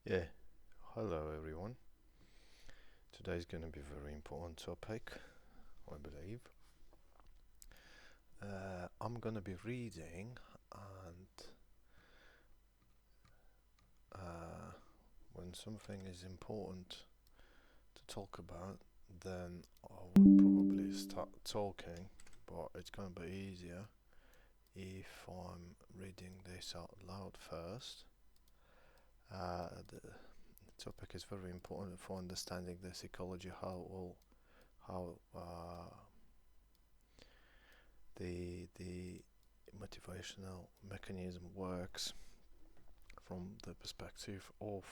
Yeah, hello everyone. Today's going to be a very important topic, I believe. I'm going to be reading, and when something is important to talk about, then I would probably start talking, but it's going to be easier if I'm reading this out loud first. The topic is very important for understanding the psychology, how the motivational mechanism works from the perspective of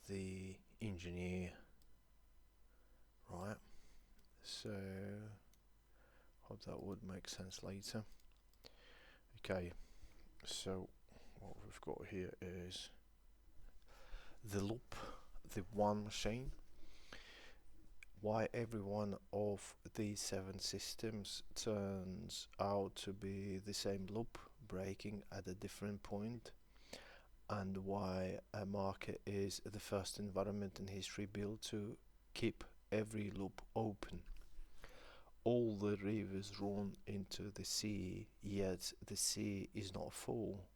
the engineer, right? So hope that would make sense later. Okay, so what we've got here is the loop, the one machine. Why every one of these 7 systems turns out to be the same loop breaking at a different point, and why a market is the first environment in history built to keep every loop open. All the rivers run into the sea, yet the sea is not full.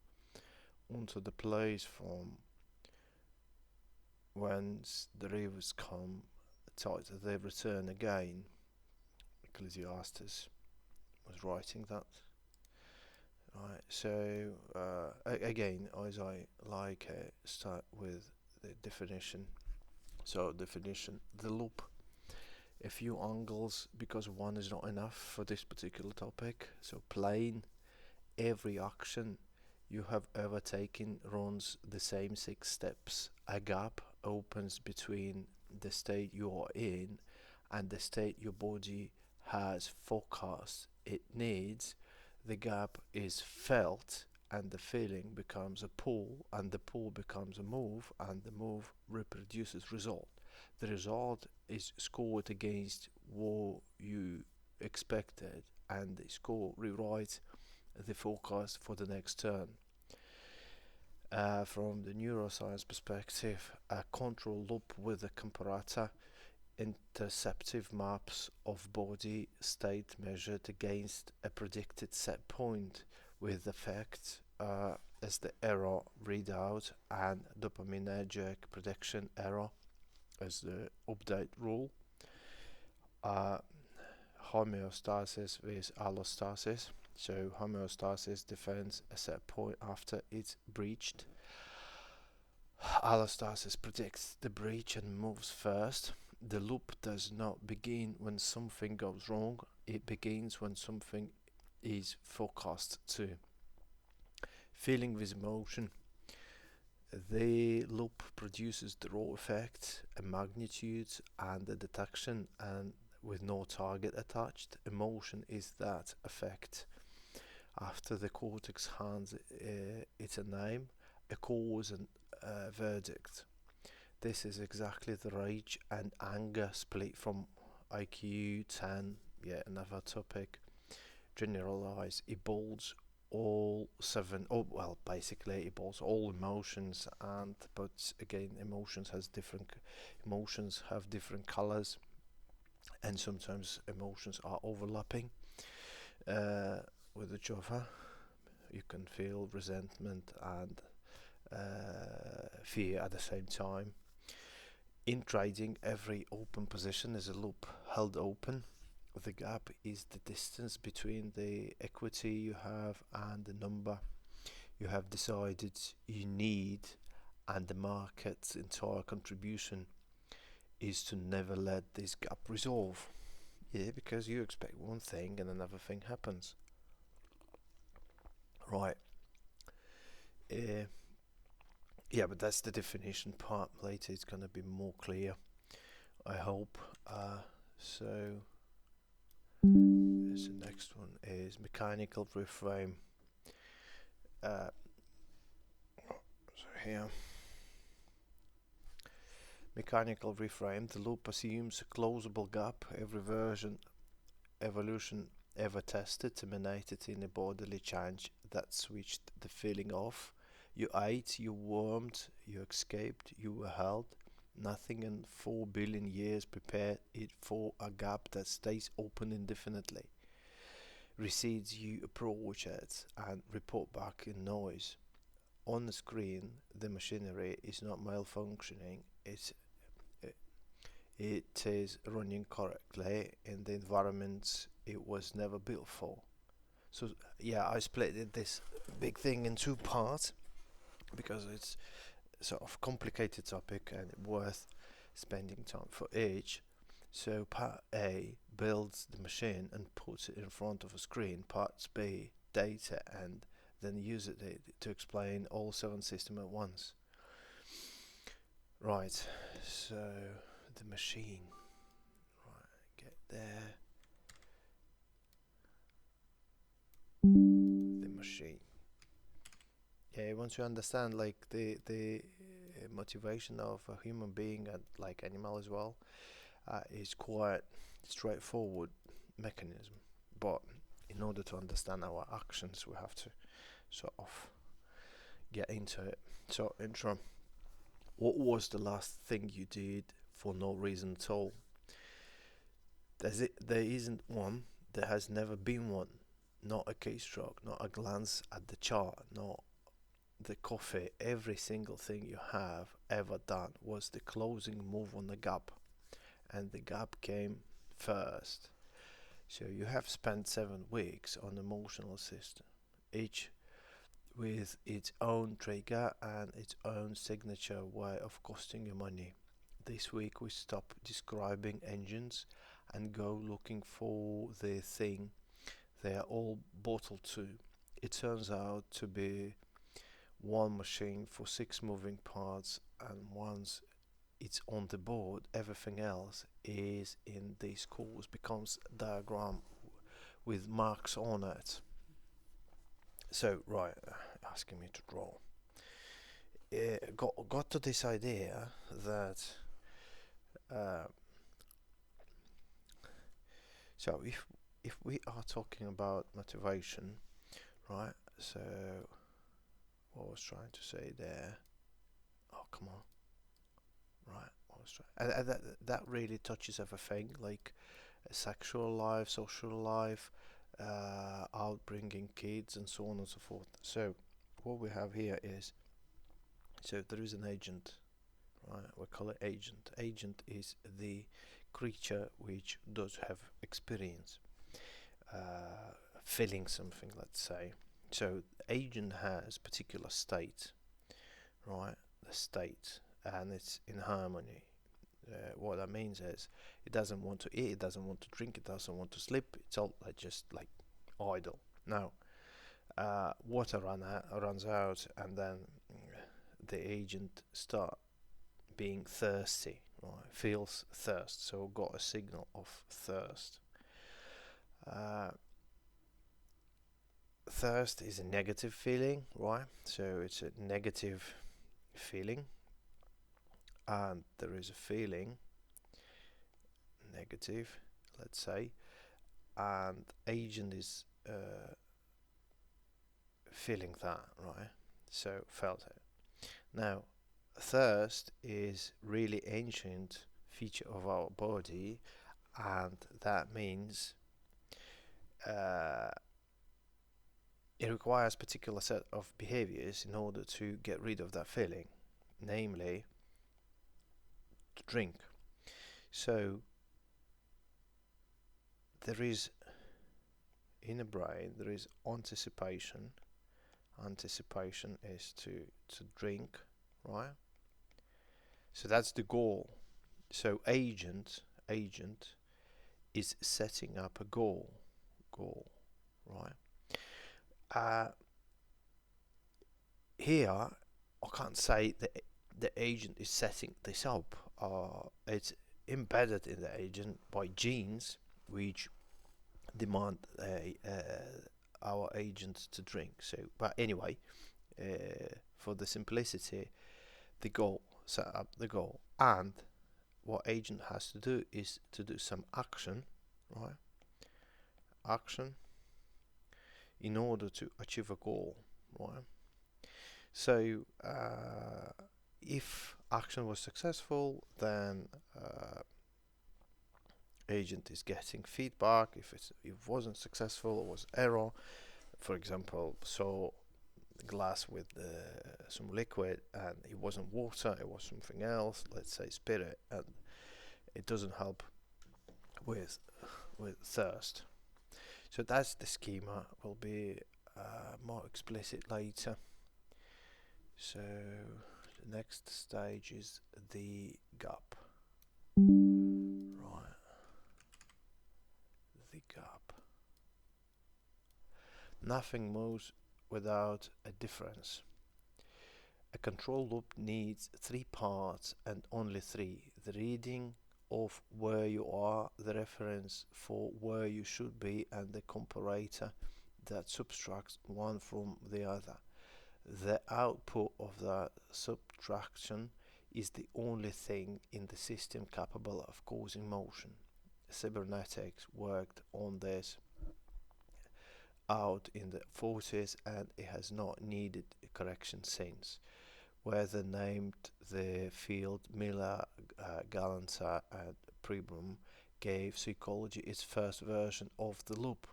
Onto the place from whence the rivers come, they return again. Ecclesiastes was writing that. Right, so again, as I like, start with the definition. So, definition: the loop. A few angles, because one is not enough for this particular topic. So, plain, every action you have ever taken runs the same 6 steps. A gap opens between the state you are in and the state your body has forecast it needs. The gap is felt, and the feeling becomes a pull, and the pull becomes a move, and the move reproduces result. The result is scored against what you expected, and the score rewrites the forecast for the next turn. From the neuroscience perspective, a control loop with a comparator interceptive maps of body state measured against a predicted set point with effect as the error readout, and dopaminergic prediction error as the update rule. Uh, Homeostasis with allostasis. So homeostasis defends a set point after it's breached. Allostasis predicts the breach and moves first. The loop does not begin when something goes wrong, it begins when something is forecast to. Feeling with emotion. The loop produces the raw effect, a magnitude, and a detection, and with no target attached. Emotion is that effect. After the cortex hands it a name, a cause, and a verdict. This is exactly the rage and anger split from IQ 10, yet another topic. Generalize, it bolds all 7, oh well, basically it bolds all emotions, and but again, emotions have different colors, and sometimes emotions are overlapping with each other. You can feel resentment and fear at the same time. In trading, every open position is a loop held open. The gap is the distance between the equity you have and the number you have decided you need, and the market's entire contribution is to never let this gap resolve. Yeah, because you expect one thing and another thing happens. Right. Uh, yeah, but that's the definition part. Later it's going to be more clear, I hope. So the next one is mechanical reframe. So here, mechanical reframe. The loop assumes a closable gap. Every evolution ever tested terminated in a bodily change that switched the feeling off. You ate, you warmed, you escaped, you were held. Nothing in 4 billion years prepared it for a gap that stays open indefinitely. Recedes, you approach it and report back in noise. On the screen, the machinery is not malfunctioning, it is running correctly in the environments it was never built for. So yeah, I split this big thing in two parts because it's sort of complicated topic and worth spending time for each. So part A builds the machine and puts it in front of a screen. Parts B, data, and then use it to explain all 7 systems at once. Right, so the machine. Right, get there. The machine. Yeah, once you understand like the motivation of a human being and like animal as well, is quite straightforward mechanism. But in order to understand our actions, we have to sort of get into it. So, intro. What was the last thing you did for no reason at all? There isn't one. There has never been one. Not a keystroke, not a glance at the chart, not the coffee. Every single thing you have ever done was the closing move on the gap, and the gap came first. So you have spent 7 weeks on emotional system, each with its own trigger and its own signature way of costing you money. This week we stop describing engines and go looking for the thing they are all bottled to. It turns out to be one machine for 6 moving parts, and once it's on the board, everything else is in this course becomes a diagram with marks on it. So right, asking me to draw. Got to this idea that so if we are talking about motivation, right? So what I was trying to say there. Oh come on, right? What I was trying, and that really touches everything, like sexual life, social life, out bringing kids, and so on and so forth. So what we have here is, so there is an agent, right? We call it agent. Agent is the creature which does have experience, feeling something, let's say. So agent has particular state, right? The state, and it's in harmony. What that means is it doesn't want to eat, it doesn't want to drink, it doesn't want to sleep. It's all like just like idle. Now, water runs out, and then the agent start being thirsty, right? Feels thirst, so got a signal of thirst. Thirst is a negative feeling, right? So it's a negative feeling, and there is a feeling negative, let's say, and agent is feeling that, right? So felt it. Now, thirst is really ancient feature of our body, and that means it requires particular set of behaviors in order to get rid of that feeling, namely to drink. So there is in the brain there is anticipation. Anticipation is to drink, right? So that's the goal. So agent is setting up a goal, right? Here I can't say that the agent is setting this up. It's embedded in the agent by genes which demand our agent to drink. So, but anyway, for the simplicity, the goal, set up the goal, and what agent has to do is to do some action, right? Action in order to achieve a goal, right? So if action was successful, then agent is getting feedback. If it wasn't successful, it was error. For example, so glass with some liquid and it wasn't water, it was something else, let's say spirit, and it doesn't help with thirst. So that's the schema. Will be more explicit later. So the next stage is the gap. Right, the gap. Nothing moves without a difference. A control loop needs 3 parts and only 3. The reading of where you are, the reference for where you should be, and the comparator that subtracts one from the other. The output of that subtraction is the only thing in the system capable of causing motion. Cybernetics worked on this out in the 40s and it has not needed correction since. Where they named the field Miller, Galanter and Pribram gave psychology its first version of the loop,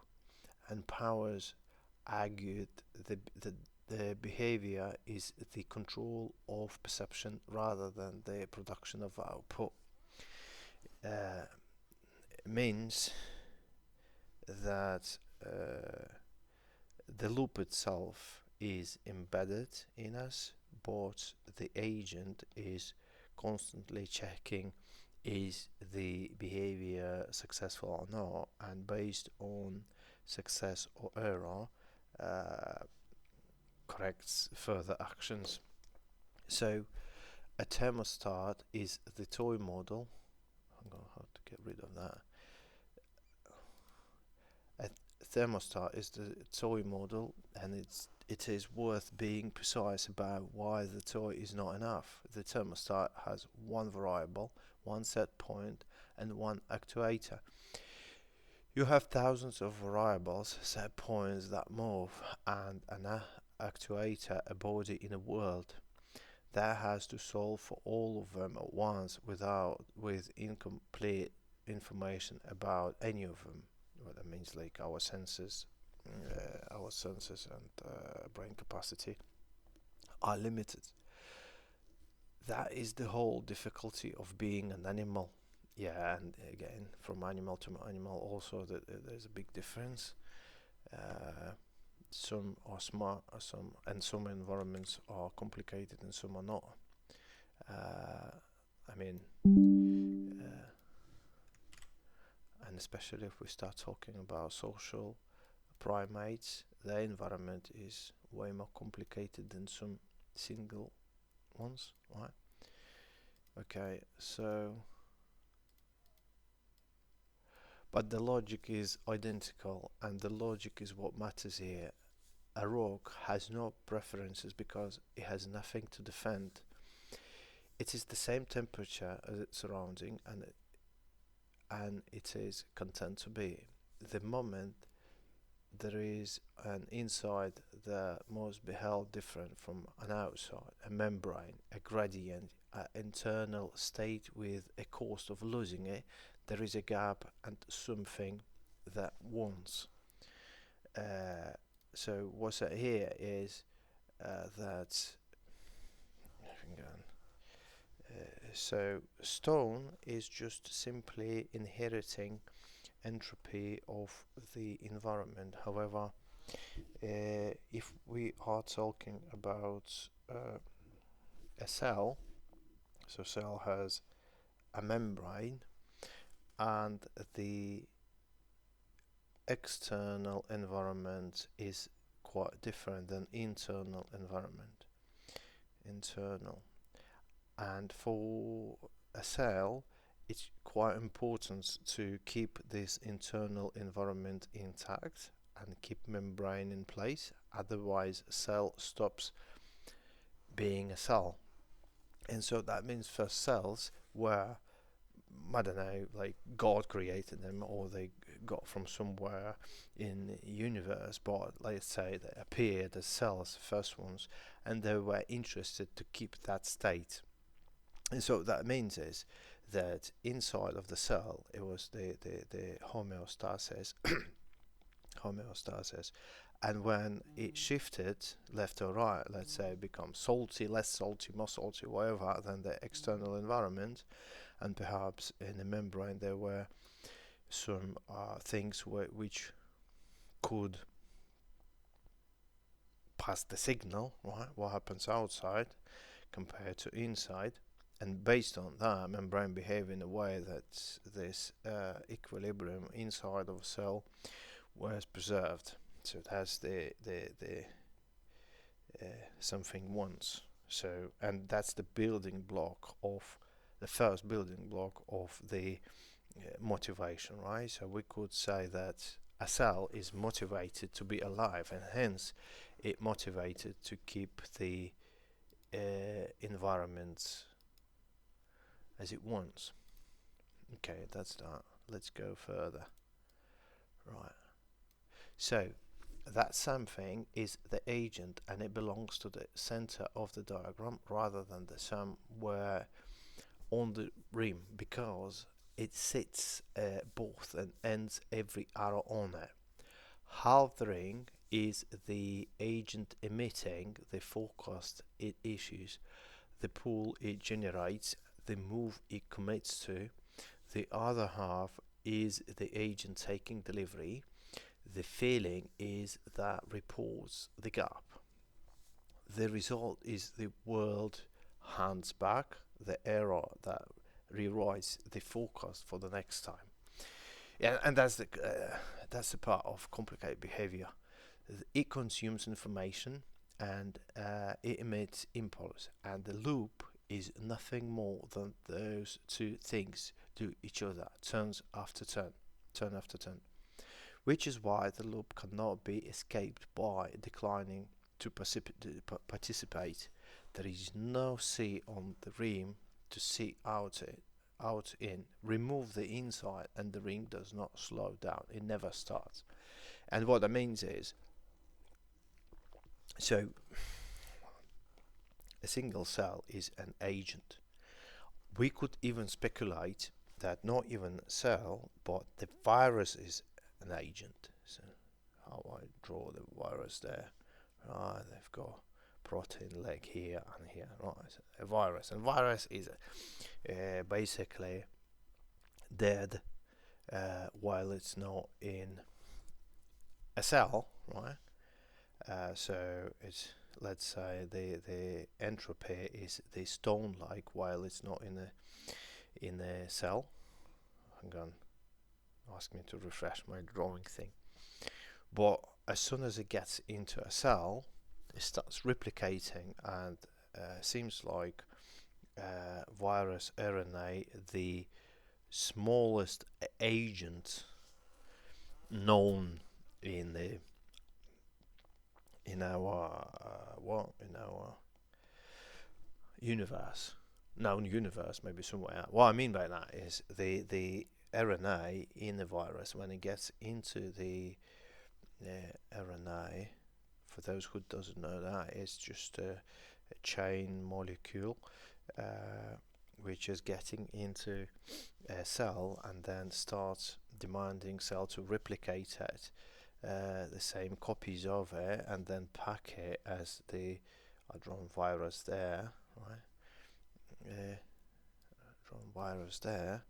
and Powers argued the behavior is the control of perception rather than the production of output. Means that the loop itself is embedded in us, but the agent is constantly checking is the behavior successful or not, and based on success or error corrects further actions. So a thermostat is the toy model. I'm going to have to get rid of that. A thermostat is the toy model, and it is worth being precise about why the toy is not enough. The thermostat has one variable, one set point, and one actuator. You have thousands of variables, set points that move, and an actuator, a body in a world that has to solve for all of them at once with incomplete information about any of them. What that means, like our senses and brain capacity are limited. That is the whole difficulty of being an animal. Yeah, and again, from animal to animal, also there's a big difference. Some are smart, some environments are complicated, and some are not. I mean, and especially if we start talking about social primates, their environment is way more complicated than some single ones, right? Okay, so but the logic is identical, and the logic is what matters here. A rock has no preferences because it has nothing to defend. It is the same temperature as its surrounding, and it is content to be. The moment there is an inside that must be held different from an outside, a membrane, a gradient, an internal state with a cost of losing it, there is a gap and something that wants. So what's here is that so stone is just simply inheriting entropy of the environment. However, if we are talking about a cell, so cell has a membrane, and the external environment is quite different than internal environment. And for a cell, it's quite important to keep this internal environment intact and keep membrane in place, otherwise a cell stops being a cell. And so that means for cells where I don't know, like God created them or they got from somewhere in the universe, but let's say they appeared as cells, the first ones, and they were interested to keep that state. And so that means is that inside of the cell, it was the homeostasis, homeostasis, and when it shifted left or right, let's say it becomes salty, less salty, more salty, whatever, than the external environment, and perhaps in the membrane there were some things which could pass the signal, right? What happens outside compared to inside, and based on that, membrane behave in a way that this equilibrium inside of a cell was preserved. So it has the something once. So, and that's the building block of the first building block of the motivation, right? So we could say that a cell is motivated to be alive, and hence it motivated to keep the environment as it wants. Okay, that's that. Let's go further. Right. So that something is the agent, and it belongs to the center of the diagram rather than the somewhere on the rim, because it sits both and ends every arrow on it. Half the ring is the agent emitting the forecast it issues, the pull it generates, the move it commits to. The other half is the agent taking delivery. The feeling is that reports the gap. The result is the world hands back the error that rewrites the forecast for the next time. Yeah, and that's the part of complicated behavior. It consumes information and it emits impulse, and the loop is nothing more than those two things do each other, turns after turn, turn after turn, which is why the loop cannot be escaped by declining to participate. There is no C on the rim to see out in. Remove the inside and the ring does not slow down. It never starts. And what that means is, so a single cell is an agent. We could even speculate that not even a cell, but the virus is an agent. So how I draw the virus there. Right, they've got protein leg here and here. Right, so a virus, and virus is basically dead while it's not in a cell, right? So it's, let's say the entropy is the stone like while it's not in a cell. I'm going to ask me to refresh my drawing thing. But as soon as it gets into a cell, it starts replicating, and seems like virus RNA, the smallest agent known in the in our universe, known universe, maybe somewhere. What I mean by that is the RNA in the virus, when it gets into the RNA, for those who doesn't know that, it's just a chain molecule which is getting into a cell and then starts demanding cell to replicate it, the same copies of it, and then pack it as the drawn virus there, right? Drawn virus there,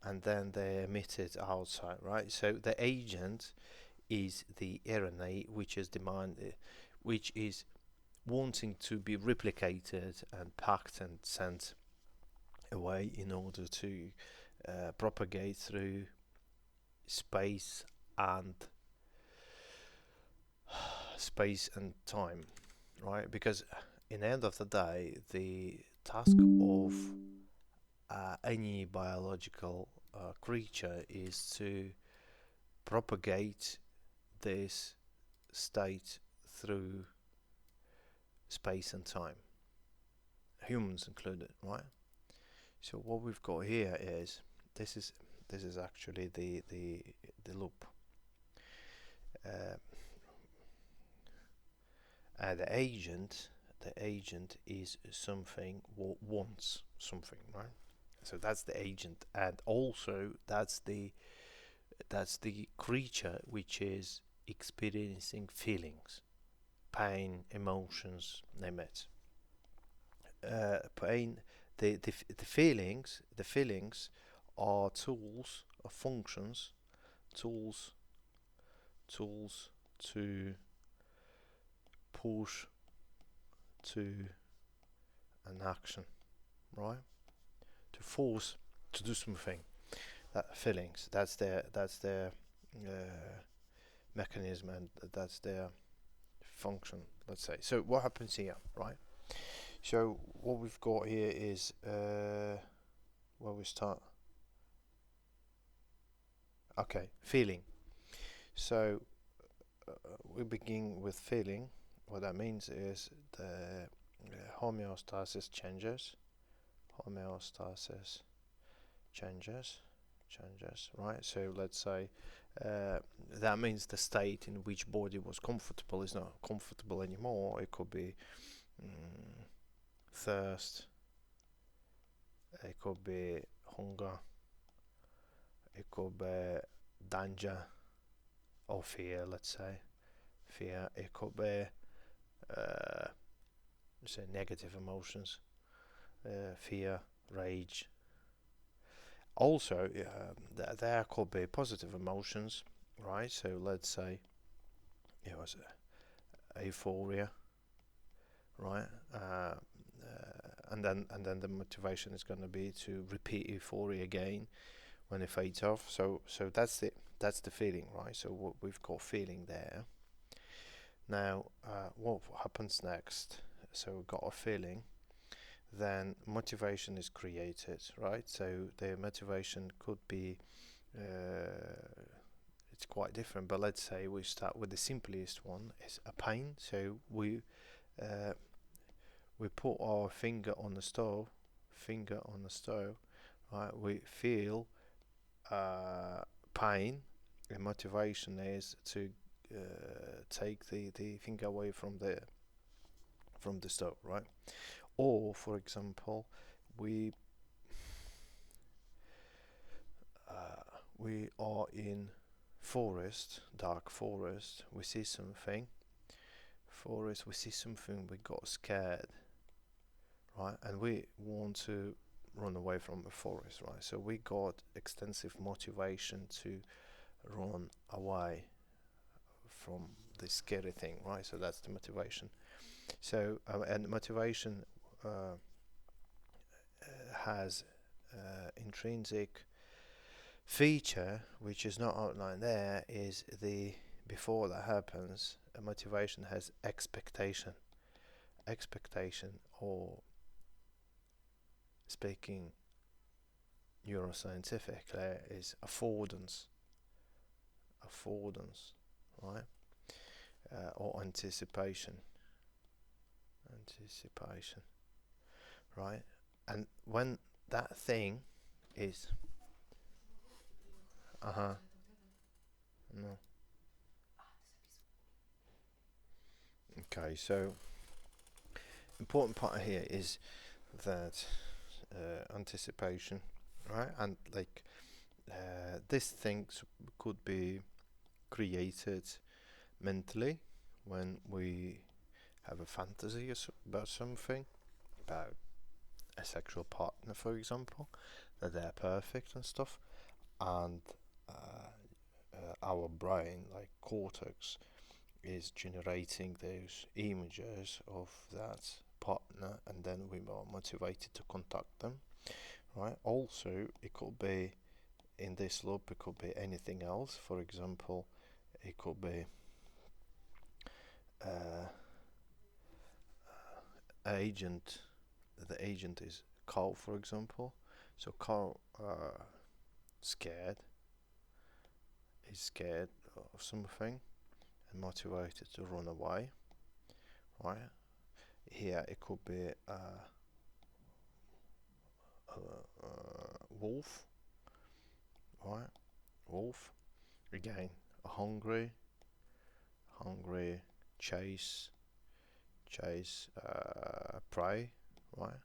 and then they emit it outside, right? So the agent is the RNA, which is demanded, which is wanting to be replicated and packed and sent away in order to propagate through space and time, right? Because in the end of the day, the task of any biological creature is to propagate this state through space and time, humans included, right? So what we've got here is this is actually the loop. The agent is something wants something, right? So that's the agent, and also that's the creature which is experiencing feelings, pain, emotions, name it. Pain, the feelings are tools, or functions, tools to push to an action, right? To force to do something. That feelings, that's their mechanism, and that's their function, let's say. So what happens here, right? So what we've got here is where we start. Okay, feeling. So we begin with feeling. What that means is the homeostasis changes. Homeostasis changes, right? So let's say that means the state in which body was comfortable is not comfortable anymore. It could be thirst, it could be hunger, it could be danger or fear, let's say. Fear, it could be say negative emotions, fear, rage. Also, there could be positive emotions, right? So let's say it was euphoria, right? And then the motivation is going to be to repeat euphoria again when it fades off. So that's the feeling, right? So we've got feeling there. Now, what happens next? So we've got a feeling. Then motivation is created, right? So the motivation could be it's quite different, but let's say we start with the simplest one, is a pain. So we put our finger on the stove, right? We feel pain. The motivation is to take the finger away from the stove, right? Or, for example, we are in forest, dark forest. We see something. We see something. We got scared, right? And we want to run away from the forest, right? So we got extensive motivation to run away from the scary thing, right? So that's the motivation. So and motivation has intrinsic feature which is not outlined there, is the before that happens, a motivation has expectation, or speaking neuroscientifically is affordance, right? Or anticipation, right? And when that thing is no. Okay, so important part here is that anticipation, right? And like these things could be created mentally when we have a fantasy about something, about a sexual partner, for example, that they're perfect and stuff, and our brain, like cortex, is generating those images of that partner, and then we are motivated to contact them, right? Also, it could be in this loop, it could be anything else. For example, it could be agent. The agent is Carl, for example. So Carl scared is scared of something and motivated to run away, right? Here it could be a wolf, right? Wolf, again, hungry, chase, prey, right?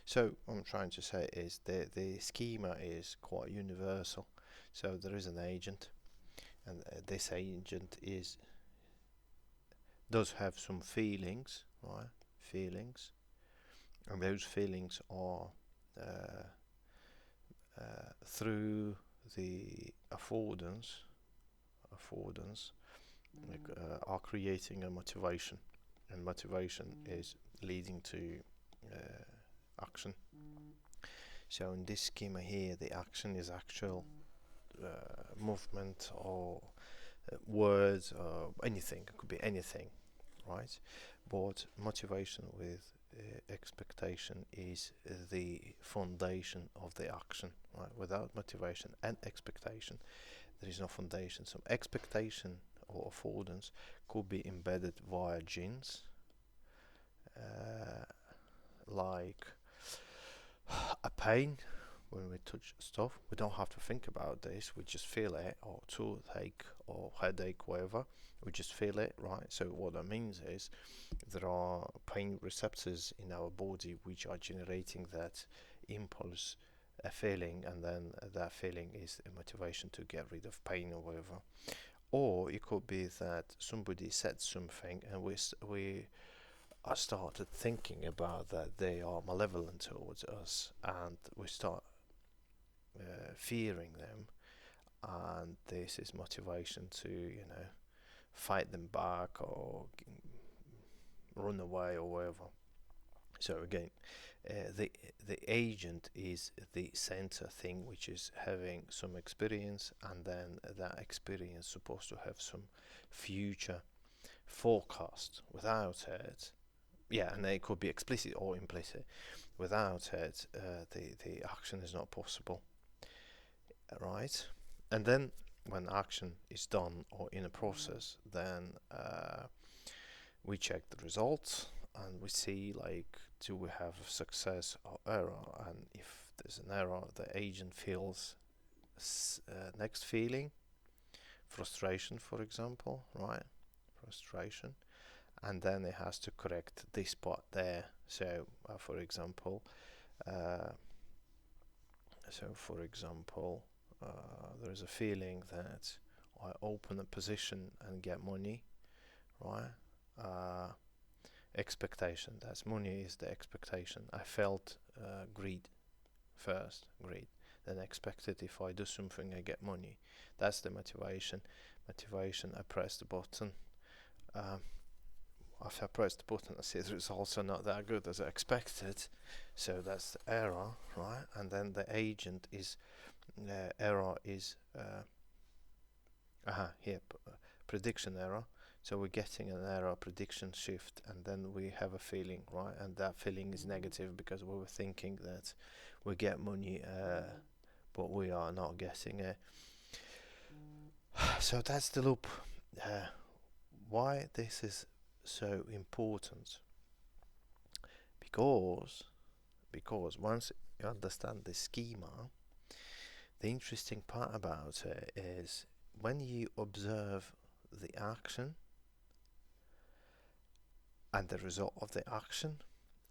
So what I'm trying to say is the schema is quite universal. So there is an agent, and this agent does have some feelings, right? Feelings, and those feelings are through the affordance, like, are creating a motivation, and motivation is leading to action. So in this schema here, the action is actual movement or words or anything. It could be anything, right? But motivation with expectation is the foundation of the action, right? Without motivation and expectation, there is no foundation. So expectation or affordance could be embedded via genes, like a pain. When we touch stuff, we don't have to think about this, we just feel it, or toothache or headache, whatever, we just feel it, right? So what that means is there are pain receptors in our body which are generating that impulse, a feeling, and then that feeling is a motivation to get rid of pain or whatever. Or it could be that somebody said something and I started thinking about that they are malevolent towards us, and we start fearing them, and this is motivation to fight them back or run away or whatever. So again, the agent is the center thing, which is having some experience, and then that experience supposed to have some future forecast. Without it, yeah, and it could be explicit or implicit. Without it, the action is not possible, right? And then when action is done or in a process, then we check the results and we see, like, do we have success or error? And if there's an error, the agent feels next feeling, frustration, for example, right? Frustration, and then it has to correct this part there. So, for example, there is a feeling that I open a position and get money, right? Expectation, that's money is the expectation. I felt greed first, greed, then expected if I do something I get money. That's the motivation. I press the button. After I press the button, I see the results are not that good as I expected, so that's the error, right? And then the agent is error is here, prediction error. So we're getting an error, prediction shift, and then we have a feeling, right? And that feeling is negative because we were thinking that we get money, but we are not getting it. So that's the loop. Why this is so important? Because once you understand the schema, the interesting part about it is when you observe the action and the result of the action,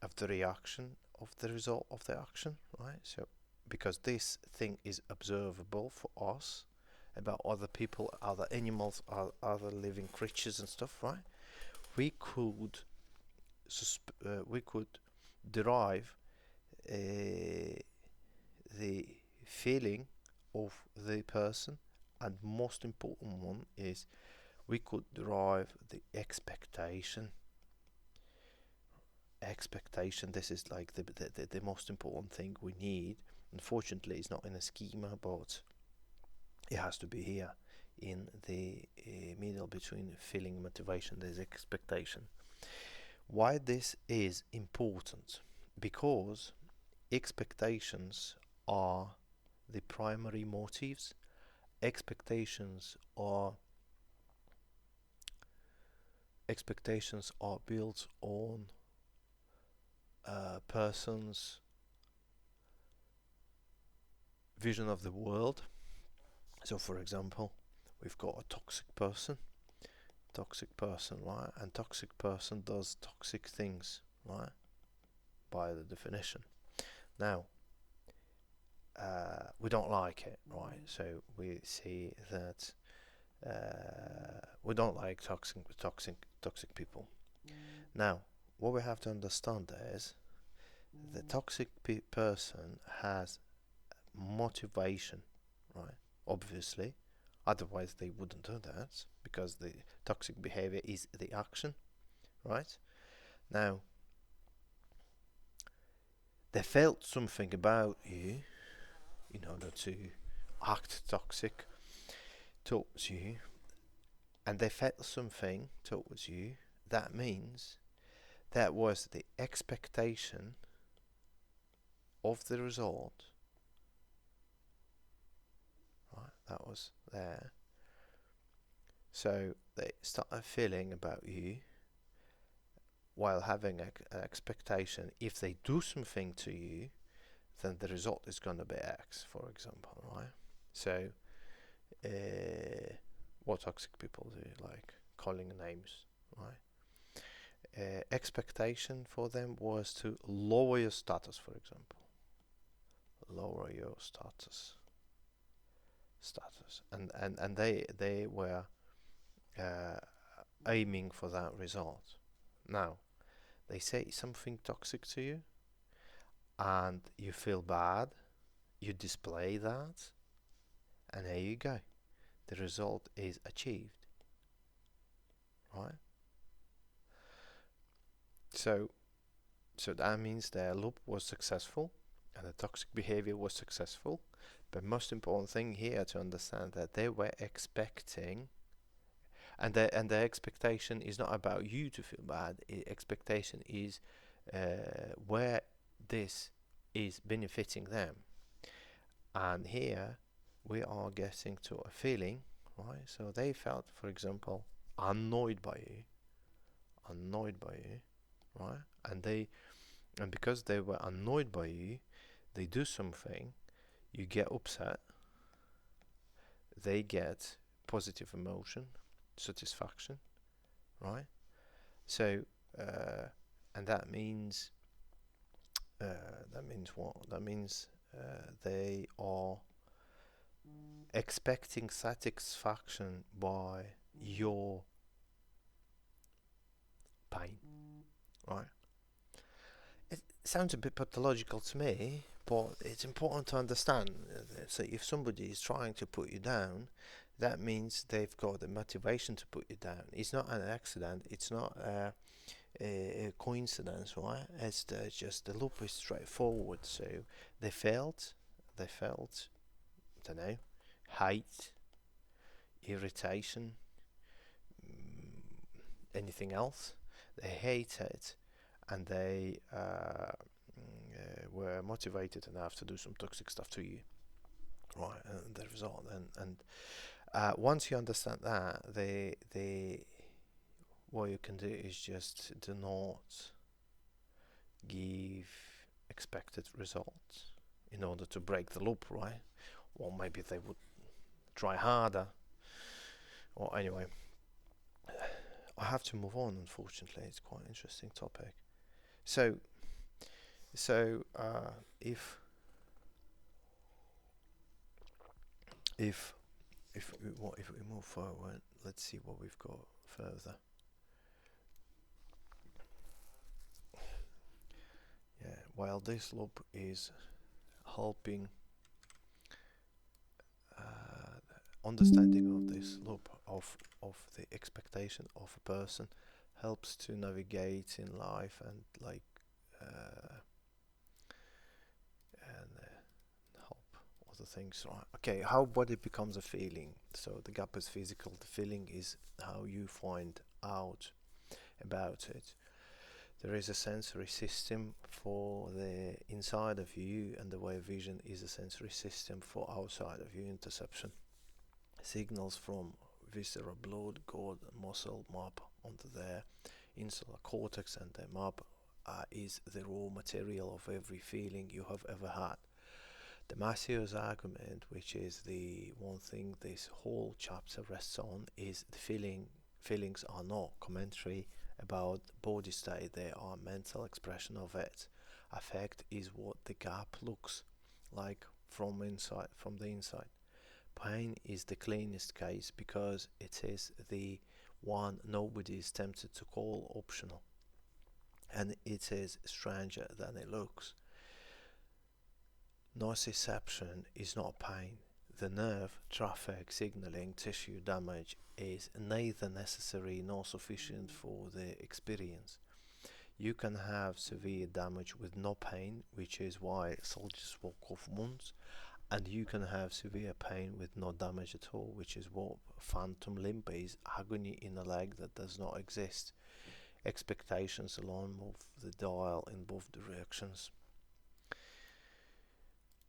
of the reaction of the result of the action, right? So because this thing is observable for us about other people, other animals, other living creatures and stuff, right? We could derive the feeling of the person, and most important one is we could derive the expectation. This is like the most important thing we need. Unfortunately, it's not in a schema, but it has to be here in the middle between feeling and motivation. There's expectation. Why this is important? Because expectations are the primary motives. Expectations are built on a person's vision of the world, So for example, we've got a toxic person, right? And toxic person does toxic things, right? By the definition. Now, we don't like it, right? So we see that we don't like toxic people. Now, what we have to understand is the toxic person has motivation, right? Obviously, otherwise they wouldn't do that, because the toxic behavior is the action, right? Now, they felt something about you in order to act toxic towards you, and they felt something towards you. That means that was the expectation of the result, right? That was there. So they started feeling about you while having an expectation. If they do something to you, then the result is going to be X, for example, right? So what toxic people do, like calling names, right? Expectation for them was to lower your status, for example. Lower your status. And they were aiming for that result. Now, they say something toxic to you, and you feel bad, you display that, and there you go. The result is achieved, right? So that means their loop was successful, and the toxic behavior was successful. But most important thing here to understand that they were expecting, and their expectation is not about you to feel bad. Expectation is where this is benefiting them. And here we are getting to a feeling, right? So they felt, for example, annoyed by you, right? And because they were annoyed by you, they do something, you get upset, they get positive emotion, satisfaction, right? So and that means what? That means they are expecting satisfaction by your pain, right? It sounds a bit pathological to me, but it's important to understand. So if somebody is trying to put you down, that means they've got the motivation to put you down. It's not an accident. It's not a coincidence, right? It's just the loop is straightforward. So they felt, I don't know, hate, irritation, anything else. They hate it, and they were motivated enough to do some toxic stuff to you, right? And the result, and once you understand that, what you can do is just do not give expected results in order to break the loop, right? Or maybe they would try harder. Or anyway, I have to move on, unfortunately. It's quite an interesting topic. So if we move forward, let's see what we've got further. Yeah, while this loop is helping understanding of this loop of the expectation of a person helps to navigate in life and like help other things, right? Okay, how body becomes a feeling. So the gap is physical, the feeling is how you find out about it. There is a sensory system for the inside of you, and the way of vision is a sensory system for outside of you, interoception. Signals from visceral, blood, gut, muscle map onto the insular cortex, and the map is the raw material of every feeling you have ever had. The Masio's argument, which is the one thing this whole chapter rests on, is the feelings are not commentary about body state, they are mental expression of it. Affect is what the gap looks like from the inside. Pain is the cleanest case because it is the one nobody is tempted to call optional, and it is stranger than it looks. Nociception is not pain. The nerve traffic signaling tissue damage is neither necessary nor sufficient for the experience. You can have severe damage with no pain, which is why soldiers walk off wounds, and you can have severe pain with no damage at all, which is what phantom limb is, agony in a leg that does not exist. Expectations alone move the dial in both directions.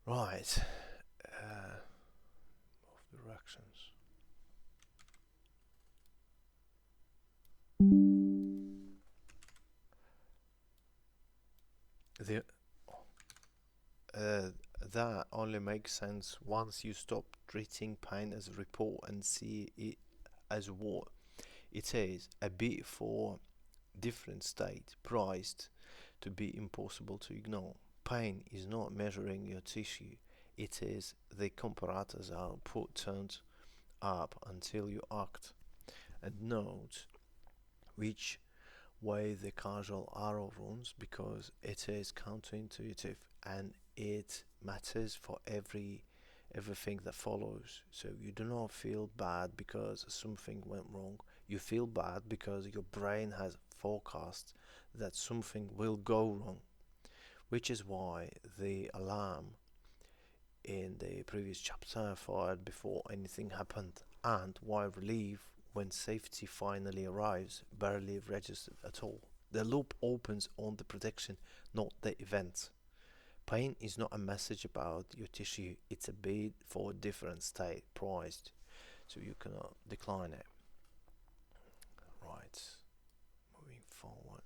Right, both directions. The that only makes sense once you stop treating pain as a report and see it as what it is, a bit for different state, priced to be impossible to ignore. Pain is not measuring your tissue, it is the comparator's output turned up until you act. And note which way the causal arrow runs because it is counterintuitive and it matters for everything that follows. So you do not feel bad because something went wrong. You feel bad because your brain has forecast that something will go wrong, which is why the alarm in the previous chapter fired before anything happened, and why relief when safety finally arrives barely registered at all. The loop opens on the prediction, not the event. Pain is not a message about your tissue, it's a bid for a different state priced, so you cannot decline it. Right, moving forward.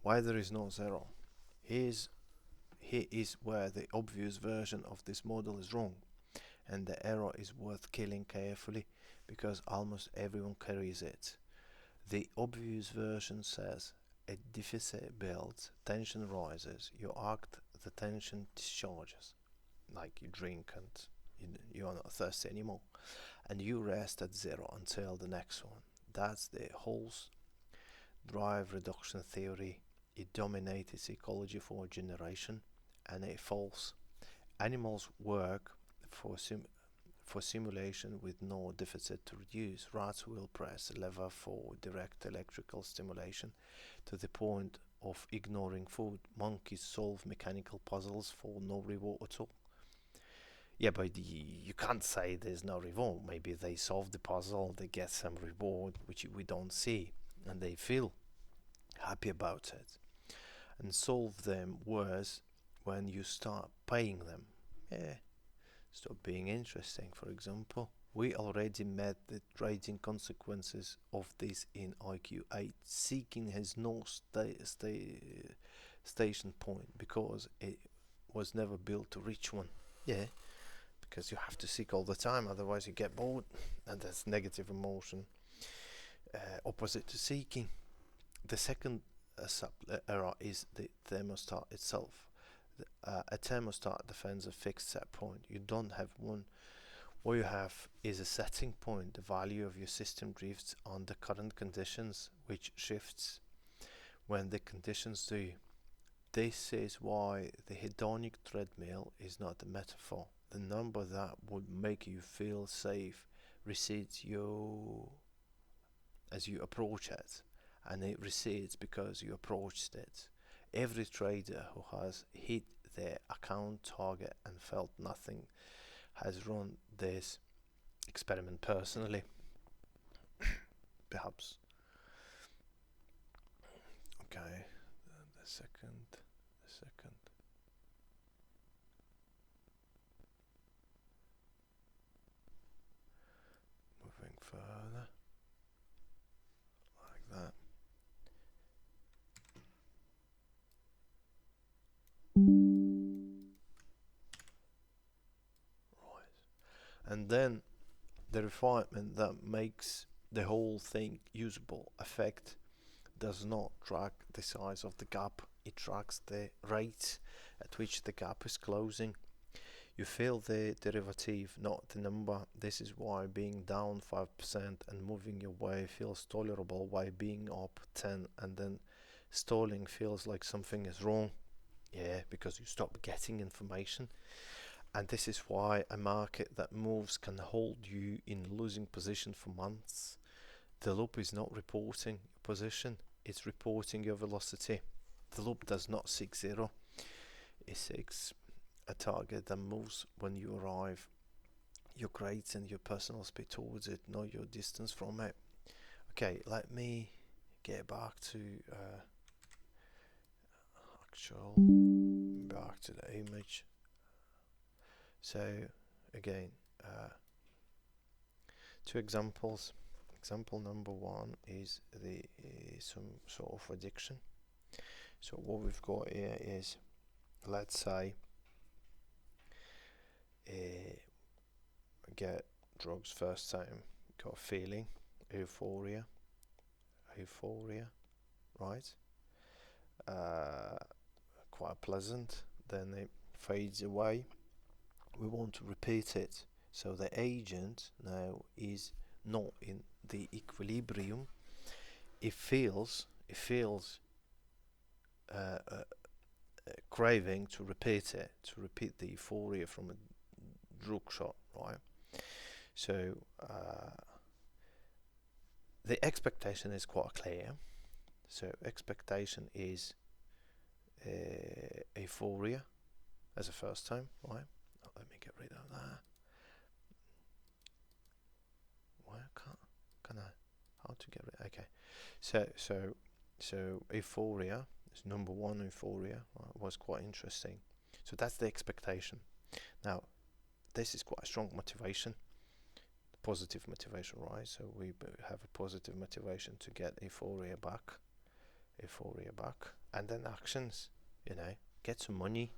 Why there is no zero? Here is where the obvious version of this model is wrong, and the error is worth killing carefully because almost everyone carries it. The obvious version says a deficit builds, tension rises, you act, the tension discharges, like you drink and you are not thirsty anymore, and you rest at zero until the next one. That's the whole drive reduction theory. It dominated psychology for a generation, and it's false. Animals work for simulation with no deficit to reduce. Rats will press a lever for direct electrical stimulation to the point of ignoring food. Monkeys solve mechanical puzzles for no reward at all. Yeah, but you can't say there's no reward. Maybe they solve the puzzle, they get some reward, which we don't see, and they feel happy about it. And solve them worse when you start paying them. Yeah, stop being interesting, for example. We already met the trading consequences of this in IQ 8. Seeking has no station point because it was never built to reach one. Yeah, because you have to seek all the time, otherwise you get bored, and that's negative emotion. Opposite to seeking. The second error is the thermostat itself. A thermostat defends a fixed set point. You don't have one. What you have is a setting point. The value of your system drifts on the current conditions, which shifts when the conditions do. This is why the hedonic treadmill is not a metaphor. The number that would make you feel safe recedes you as you approach it, and it recedes because you approached it. Every trader who has hit their account target and felt nothing has run this experiment personally. Perhaps. Okay, the second. and then the refinement that makes the whole thing usable effect does not track the size of the gap, it tracks the rate at which the gap is closing. You feel the derivative, not the number. This is why being down 5% and moving your way feels tolerable, while being up 10 and then stalling feels like something is wrong. Yeah, because you stop getting information. And this is why a market that moves can hold you in losing position for months. The loop is not reporting your position, it's reporting your velocity. The loop does not seek zero, it seeks a target that moves when you arrive. Your grades and your personal speed towards it, not your distance from it. Okay, let me get back to back to the image. So again, two examples. Example number one is some sort of addiction. So what we've got here is, let's say, get drugs first time, got a feeling, euphoria, right? Quite pleasant, then it fades away. We want to repeat it, so the agent now is not in the equilibrium. It feels craving to repeat it, to repeat the euphoria from a drug shot, right? So the expectation is quite clear. So expectation is euphoria as a first time, right? Let me get rid of that. Why can I? How to get rid? Okay. So euphoria is number one. Euphoria, right, was quite interesting. So that's the expectation. Now, this is quite a strong motivation, positive motivation, right? So we have a positive motivation to get euphoria back, and then actions. Get some money,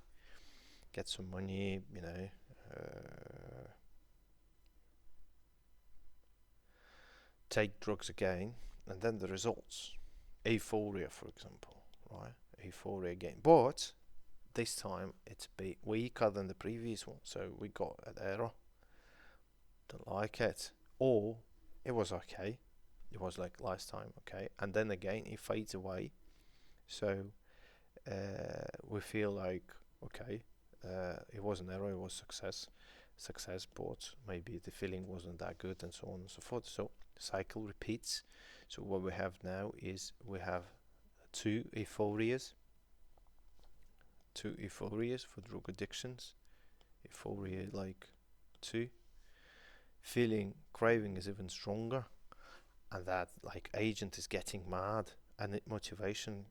take drugs again, and then the results, euphoria, for example, right? Euphoria again, but this time it's a bit weaker than the previous one, so we got an error. Don't like it, or it was okay. It was like last time, okay, and then again it fades away. So we feel like, okay, it was an error, it was success, but maybe the feeling wasn't that good, and so on and so forth. So the cycle repeats. So what we have now is we have two euphorias for drug addictions. Euphoria like 2. Feeling, craving is even stronger, and that like agent is getting mad, and motivation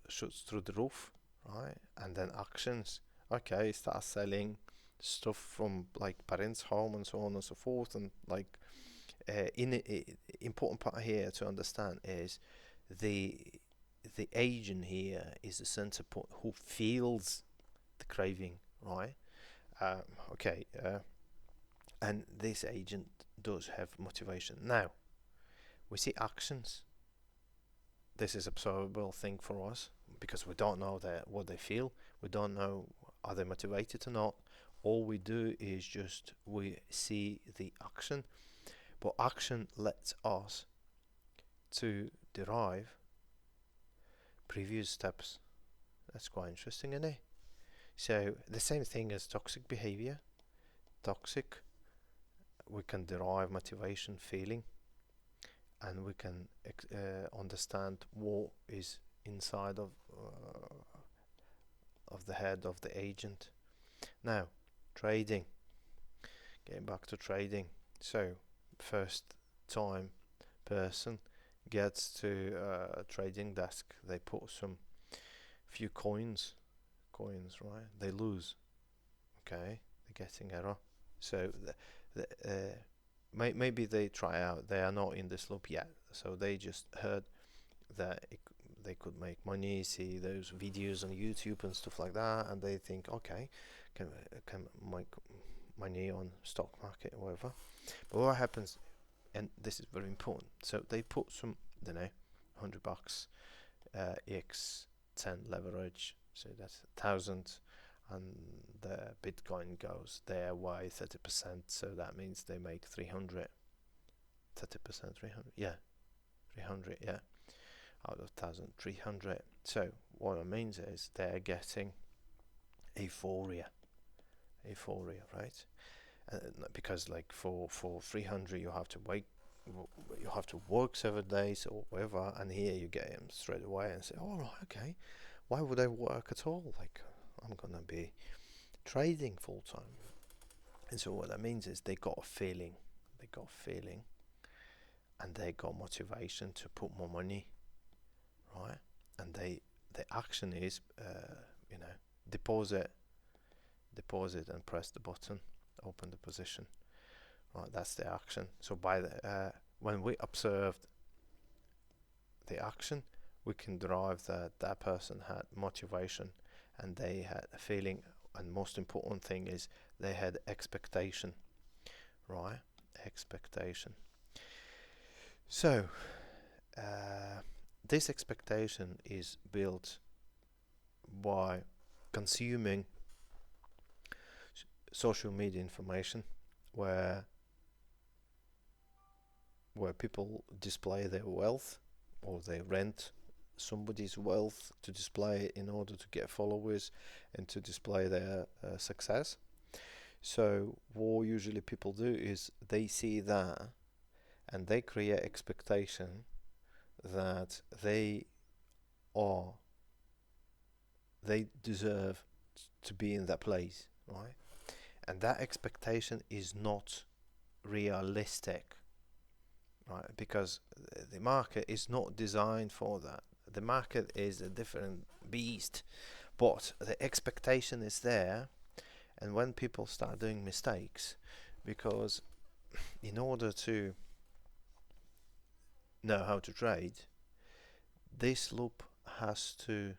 shoots through the roof, right? And then actions, okay, start selling stuff from like parents' home and so on and so forth. And like important part here to understand is the agent here is the center point who feels the craving, right? Okay, and this agent does have motivation. Now we see actions. This is observable thing for us because we don't know what they feel. We don't know are they motivated or not. All we do is just we see the action, but action lets us to derive previous steps. That's quite interesting, isn't it? So the same thing as toxic behavior. Toxic, we can derive motivation, feeling, and we can understand what is inside of the head of the agent. Now, trading. Getting back to trading. So, first time person gets to a trading desk. They put some few coins, right? They lose. Okay, they're getting error. So maybe they try out. They are not in this loop yet. So they just heard that they could make money, see those videos on YouTube and stuff like that, and they think, okay, can make money on stock market or whatever. But what happens, and this is very important, so they put some, I don't know, $100 x10 leverage, so that's 1,000, and the Bitcoin goes their way 30%, so that means they make 300. 30%, 300, yeah, 300, yeah, out of 1,000, 300. So what it means is they're getting euphoria, right? Because like for 300 you have to wait, you have to work 7 days or whatever, and here you get them straight away and say, oh, right, okay, why would I work at all? Like, I'm gonna be trading full time. And so what that means is they got a feeling, and they got motivation to put more money, right? And the action is, deposit and press the button, open the position, right? That's the action. So by the when we observed the action, we can derive that that person had motivation, and they had a feeling, and most important thing is they had expectation, right? Expectation. So this expectation is built by consuming social media information, where people display their wealth, or they rent somebody's wealth to display in order to get followers and to display their success. So what usually people do is they see that and they create expectation that they deserve to be in that place, right? And that expectation is not realistic, right? Because the market is not designed for that. The market is a different beast, but the expectation is there. And when people start doing mistakes, because in order to know how to trade, this loop has to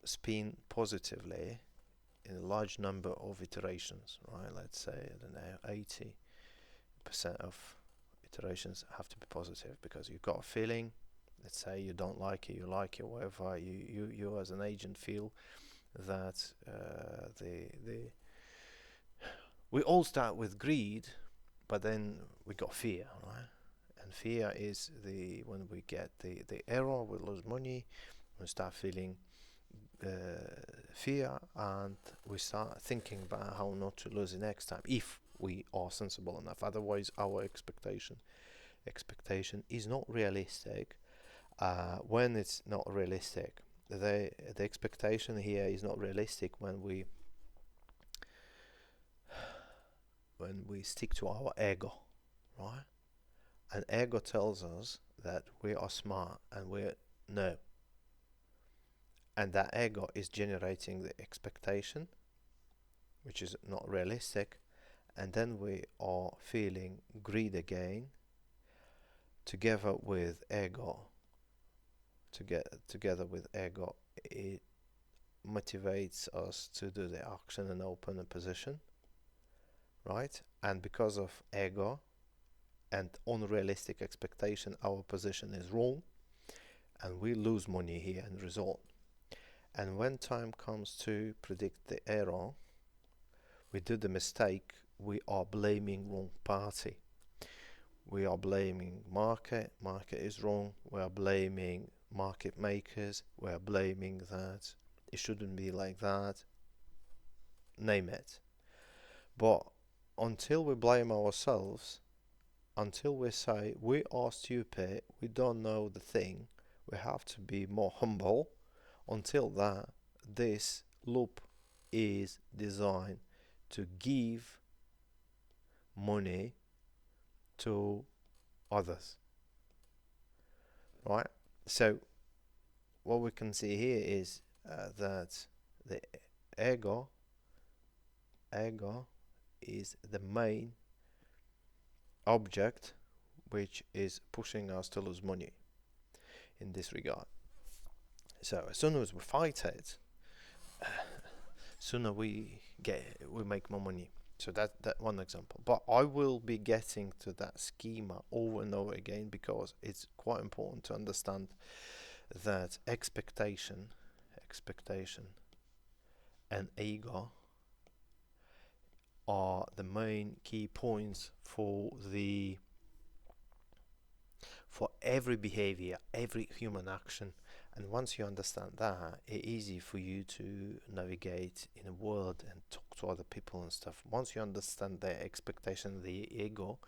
spin positively in a large number of iterations, right? Let's say, I don't know, 80% of iterations have to be positive, because you've got a feeling. Let's say you don't like it, you like it, whatever. You as an agent feel that we all start with greed, but then we got fear, right? And fear is when we get the error, we lose money, we start feeling fear, and we start thinking about how not to lose it next time, if we are sensible enough. Otherwise, our expectation is not realistic. When it's not realistic, the expectation here is not realistic when we stick to our ego, right? And ego tells us that we are smart and we're no. And that ego is generating the expectation, which is not realistic, and then we are feeling greed again, together with ego. Together with ego, it motivates us to do the action and open a position, right? And because of ego and unrealistic expectation, our position is wrong, and we lose money here in result. And when time comes to predict the error, we do the mistake, we are blaming wrong party. We are blaming market is wrong, we are blaming market makers, we are blaming that it shouldn't be like that, name it. But until we blame ourselves, until we say we are stupid, we don't know the thing, we have to be more humble. Until that, this loop is designed to give money to others, right? So what we can see here is that the ego is the main object which is pushing us to lose money in this regard. So as soon as we fight it, sooner we we make more money. So that one example. But I will be getting to that schema over and over again because it's quite important to understand that expectation and ego are the main key points for every behavior, every human action. And once you understand that, it's easy for you to navigate in a world and talk to other people and stuff. Once you understand their expectation, the ego,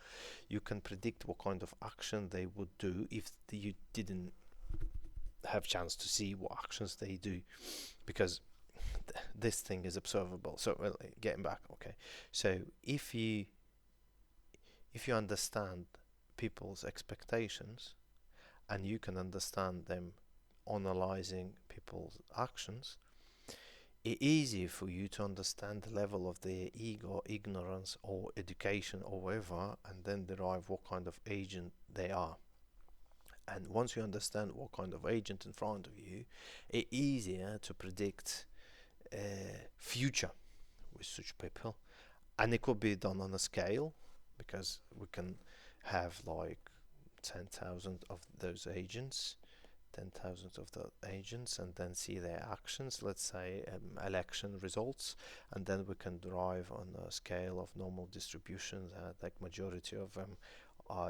you can predict what kind of action they would do if you didn't have chance to see what actions they do, because this thing is observable. So getting back, okay, so if you understand people's expectations and you can understand them analyzing people's actions, it's easy for you to understand the level of their ego, ignorance, or education, or whatever, and then derive what kind of agent they are. And once you understand what kind of agent in front of you, it's easier to predict future with such people. And it could be done on a scale, because we can have like 10,000 of those agents, and then see their actions, let's say election results, and then we can derive on a scale of normal distribution that like majority of them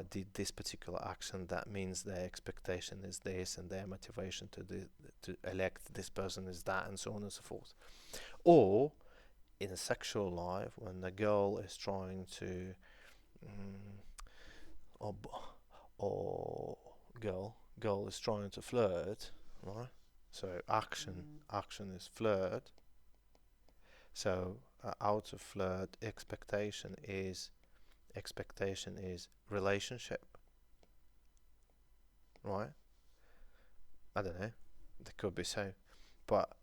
did this particular action. That means their expectation is this, and their motivation to elect this person is that, and so on and so forth. Or in a sexual life, when the girl is trying to or girl is trying to flirt, right? So action is flirt. So out of flirt, expectation is relationship, right? I don't know, they could be so, but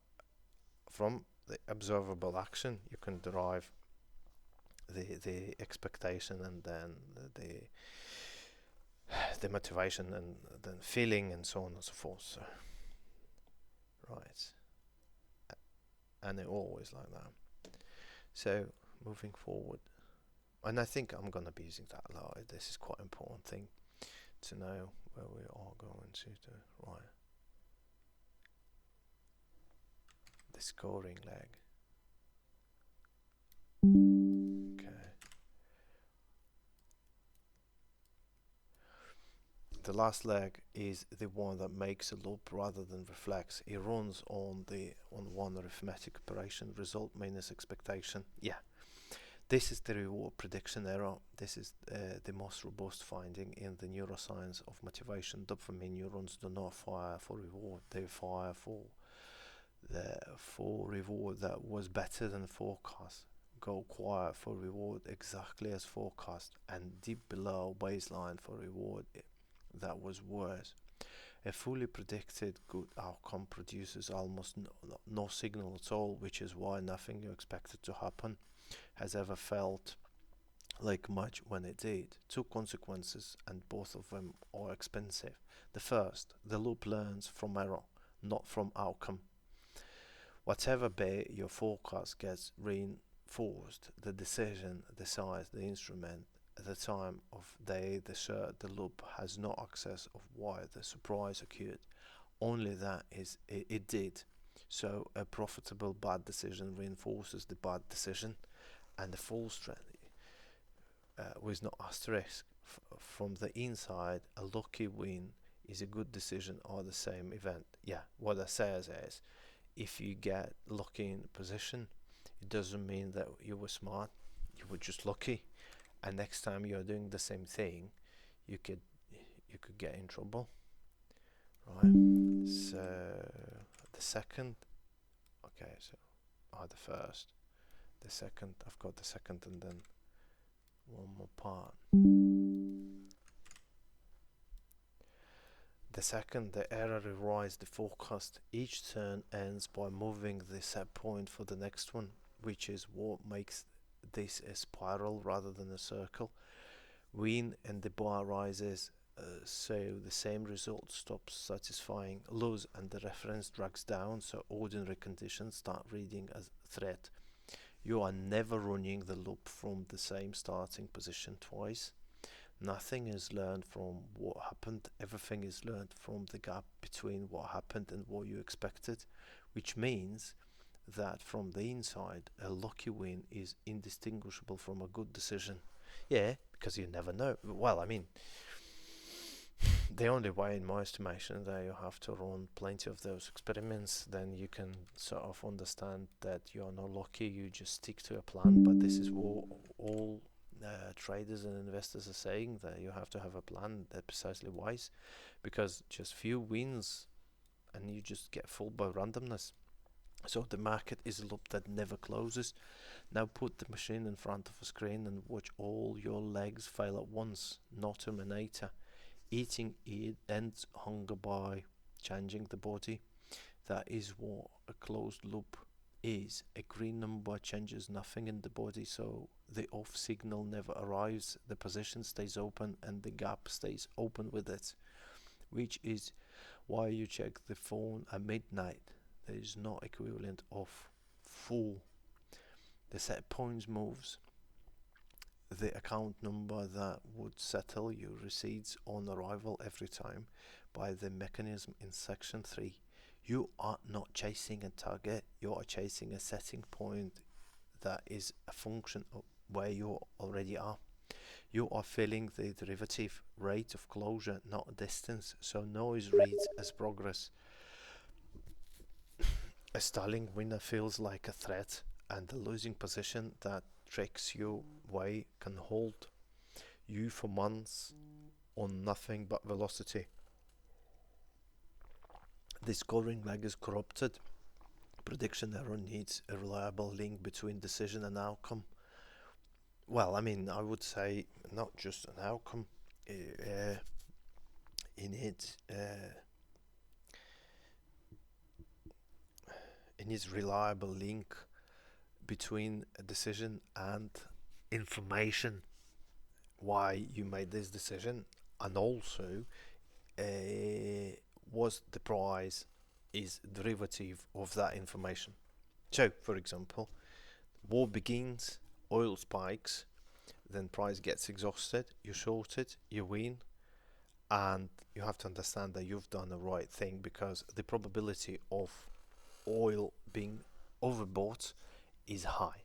from the observable action you can derive the expectation, and then the motivation, and then feeling, and so on and so forth. So, right, and it always like that. So moving forward, and I think I'm gonna be using that a lot. This is quite an important thing to know where we are going to do. Right, the scoring leg. Okay. The last leg is the one that makes a loop rather than reflects. It runs on one arithmetic operation, result minus expectation. Yeah, this is the reward prediction error. This is the most robust finding in the neuroscience of motivation. Dopamine neurons do not fire for reward; they fire for reward that was better than forecast. Go quiet for reward exactly as forecast, and deep below baseline for reward that was worse. A fully predicted good outcome produces almost no signal at all, which is why nothing you expected to happen has ever felt like much when it did. Two consequences, and both of them are expensive. The first, the loop learns from error, not from outcome. Whatever be your forecast gets reinforced. The decision, the size, the instrument, at the time of day, the loop has no access of why the surprise occurred. Only that it did. So a profitable bad decision reinforces the bad decision, and the false trend with no asterisk. From the inside, a lucky win is a good decision or the same event. Yeah, what it says is, if you get lucky in position, it doesn't mean that you were smart, you were just lucky, and next time you're doing the same thing, you could get in trouble, right? So the second, okay, so the first, the second, I've got the second, and then one more part. The second, the error rewrites the forecast. Each turn ends by moving the set point for the next one, which is what makes this a spiral rather than a circle. Win and the bar rises, so the same result stops satisfying. Lose and the reference drags down, so ordinary conditions start reading as threat. You are never running the loop from the same starting position twice. Nothing is learned from what happened. Everything is learned from the gap between what happened and what you expected, which means that from the inside, a lucky win is indistinguishable from a good decision. Yeah, because you never know. Well, I mean, the only way, in my estimation, that you have to run plenty of those experiments, then you can sort of understand that you are not lucky, you just stick to a plan. But this is what all traders and investors are saying, that you have to have a plan. That's precisely wise, because just few wins and you just get fooled by randomness. So the market is a loop that never closes. Now put the machine in front of a screen and watch all your legs fail at once. No Terminator. Eating ends hunger by changing the body. That is what a closed loop is. A green number changes nothing in the body, so the off signal never arrives. The position stays open and the gap stays open with it, which is why you check the phone at midnight. There is no equivalent of full. The set points moves. The account number that would settle your receipts on arrival every time by the mechanism in section 3. You are not chasing a target, you are chasing a setting point that is a function of where you already are. You are filling the derivative rate of closure, not distance, so noise reads as progress. A stalling winner feels like a threat, and the losing position that tricks you away can hold you for months on nothing but velocity. The scoring lag is corrupted. Prediction error needs a reliable link between decision and outcome. Well, I mean, I would say not just an outcome. In its reliable link between a decision and information why you made this decision, and also was the price is derivative of that information. So, for example, war begins, oil spikes, then price gets exhausted, you short it, you win, and you have to understand that you've done the right thing, because the probability of oil being overbought is high.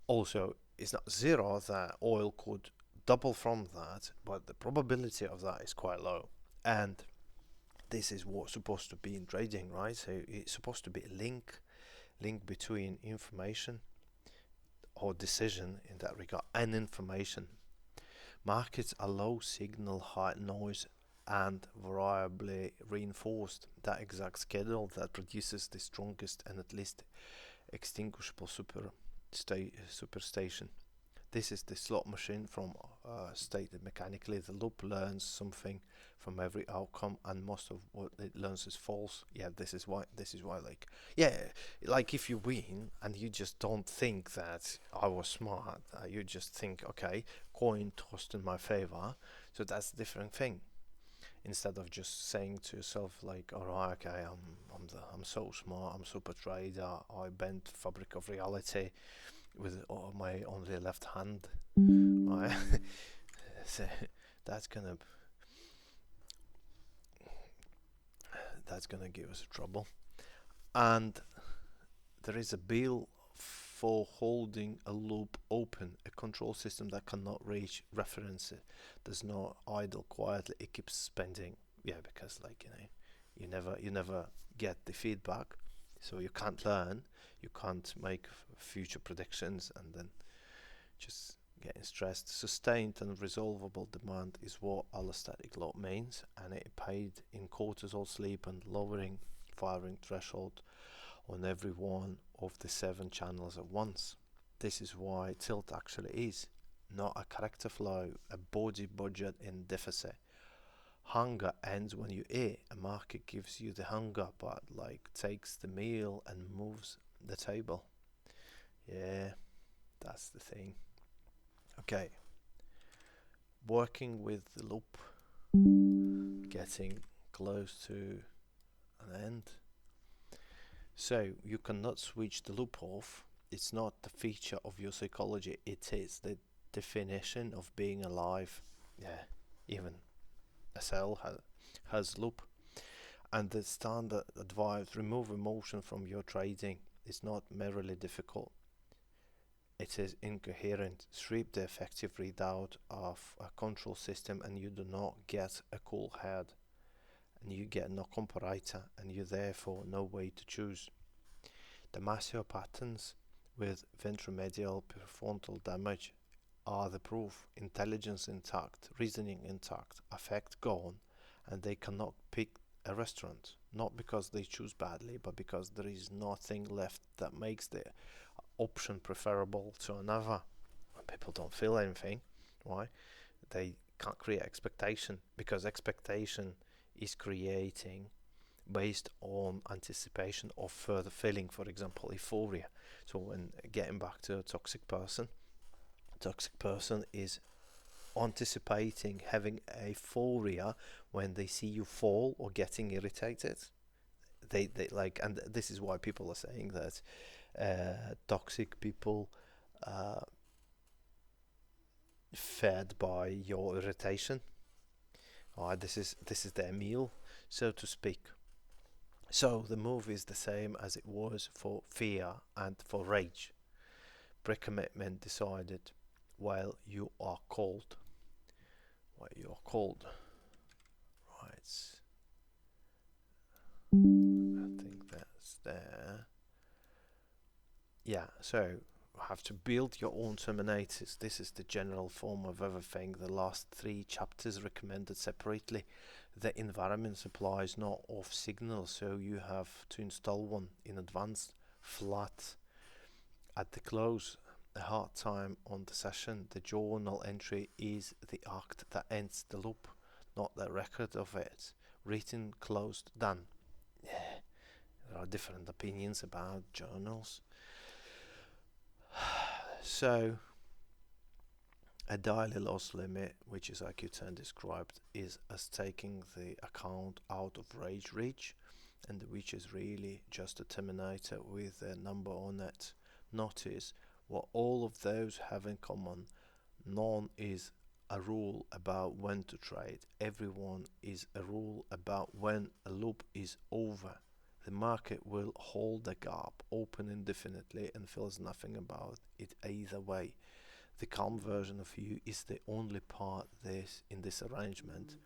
Also, it's not zero that oil could double from that, but the probability of that is quite low. And this is what's supposed to be in trading, right? So it's supposed to be a link between information or decision in that regard and information. Markets are low signal, high noise, and variably reinforced. That exact schedule that produces the strongest and at least extinguishable superstation. This is the slot machine from stated mechanically. The loop learns something from every outcome, and most of what it learns is false. Yeah, this is why like, yeah, like if you win and you just don't think that I was smart, you just think, okay, coin tossed in my favor, so that's a different thing. Instead of just saying to yourself like, all right, okay, I'm so smart, I'm super trader, I bent fabric of reality with my only left hand, right? So that's gonna give us trouble. And there is a bill for holding a loop open, a control system that cannot reach reference it, does not idle quietly, it keeps spending. Yeah, because like, you never get the feedback, so you can't learn, you can't make future predictions, and then just getting stressed. Sustained and resolvable demand is what allostatic law means, and it paid in cortisol sleep and lowering firing threshold on every one of the 7 channels at once. This is why tilt actually is not a character flow, a body budget in deficit. Hunger ends when you eat. A market gives you the hunger, but like takes the meal and moves the table. Yeah, that's the thing. Okay, working with the loop, getting close to an end. So you cannot switch the loop off it's not the feature of your psychology, it is the definition of being alive. Yeah, even a cell has loop. And the standard advice: remove emotion from your trading. It's not merely difficult, it is incoherent. Strip the effective readout of a control system and you do not get a cool head, and you get no comparator, and you therefore no way to choose. The massive patterns with ventromedial prefrontal damage are the proof. Intelligence intact, reasoning intact, affect gone, and they cannot pick a restaurant, not because they choose badly, but because there is nothing left that makes the option preferable to another. When people don't feel anything, why? They can't create expectation, because expectation is creating based on anticipation of further feeling, for example, euphoria. So when getting back to a toxic person is anticipating having euphoria when they see you fall or getting irritated. They like, and this is why people are saying that toxic people fed by your irritation. This is their meal, so to speak. So the move is the same as it was for fear and for rage. Pre-commitment decided while you are cold. Right. I think that's there. Yeah, so have to build your own terminators. This is the general form of everything. The last 3 chapters recommended separately. The environment supplies not off signal, so you have to install one in advance, flat at the close. A hard time on the session. The journal entry is the act that ends the loop, not the record of it. Written, closed, done. Yeah, there are different opinions about journals. So, a daily loss limit, which is IQ10 described, is as taking the account out of rage reach, and which is really just a terminator with a number on it. Notice what all of those have in common. None is a rule about when to trade. Everyone is a rule about when a loop is over. The market will hold the gap open indefinitely and feels nothing about it either way. The calm version of you is the only part in this arrangement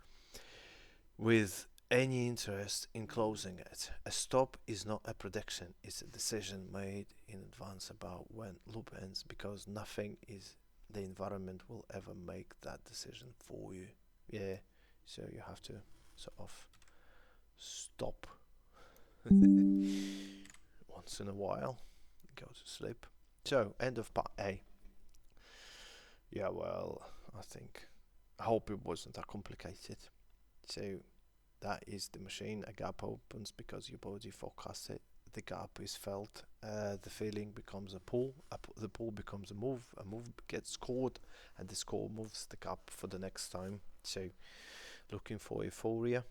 with any interest in closing it. A stop is not a prediction, it's a decision made in advance about when loop ends, because nothing is the environment will ever make that decision for you. Yeah, so you have to sort of stop once in a while, go to sleep. So, end of part A. Yeah, well, I hope it wasn't that complicated. So, that is the machine. A gap opens because your body forecasts it. The gap is felt. The feeling becomes a pull. The pull becomes a move gets scored, and the score moves the gap for the next time. So, looking for euphoria.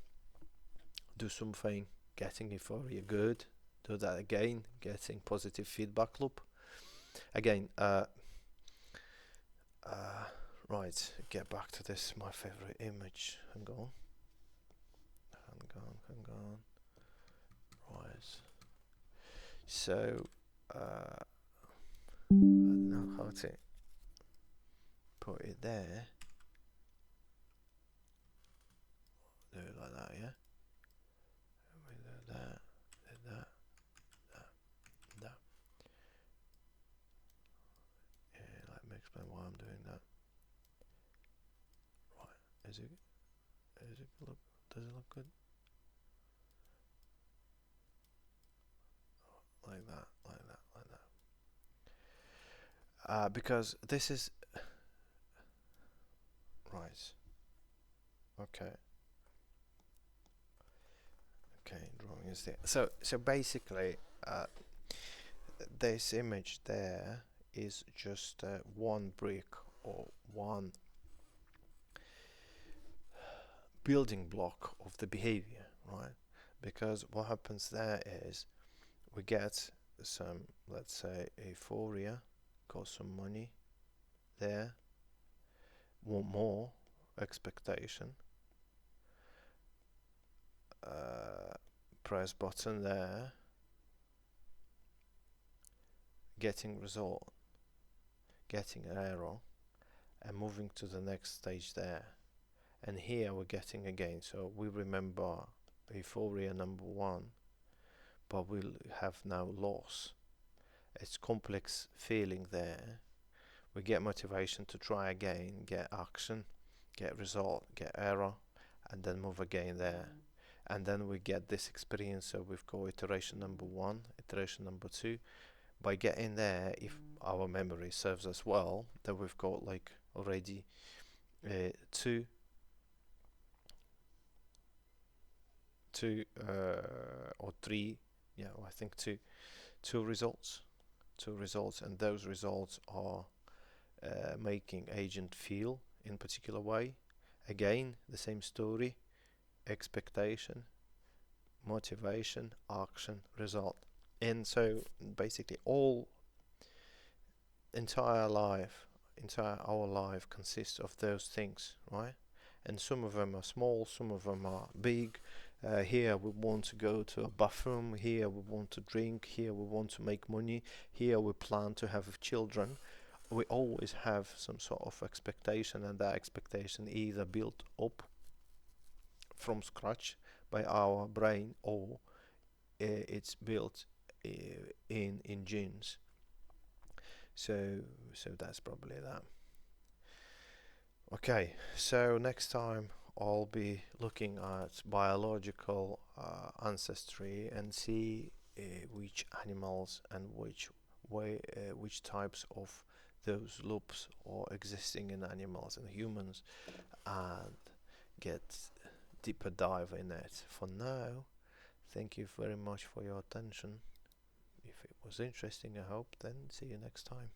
Do something. Getting euphoria good. Do that again. Getting positive feedback loop. Again, right, get back to this, my favorite image. Hang on. Right. So, I don't know how to put it there. Do it like that, yeah? We do that, that. Yeah, let me explain why I'm doing that. Right, does it look good? Like that. Because this is right. Okay, drawing is there. So basically, this image there is just one brick or one building block of the behavior, right? Because what happens there is we get some, let's say, euphoria, got some money there, want more, expectation, press button there, getting result, getting an error, and moving to the next stage there. And here we're getting again, so we remember euphoria number one, but we'll have now loss. It's complex feeling there. We get motivation to try again, get action, get result, get error, and then move again there. And then we get this experience, so we've got iteration number one, iteration number two. By getting there, if our memory serves us well, then we've got like already two or three, yeah, I think two results, and those results are making agent feel in particular way. Again, the same story: expectation, motivation, action, result. And so basically entire our life consists of those things, right? And some of them are small, some of them are big. Here we want to go to a bathroom, here we want to drink, here we want to make money, here we plan to have children. We always have some sort of expectation, and that expectation either built up from scratch by our brain, or it's built in genes. So that's probably that. Okay, so next time I'll be looking at biological ancestry and see which animals and which types of those loops are existing in animals and humans, and get deeper dive in it. For now, thank you very much for your attention. If it was interesting, I hope, then see you next time.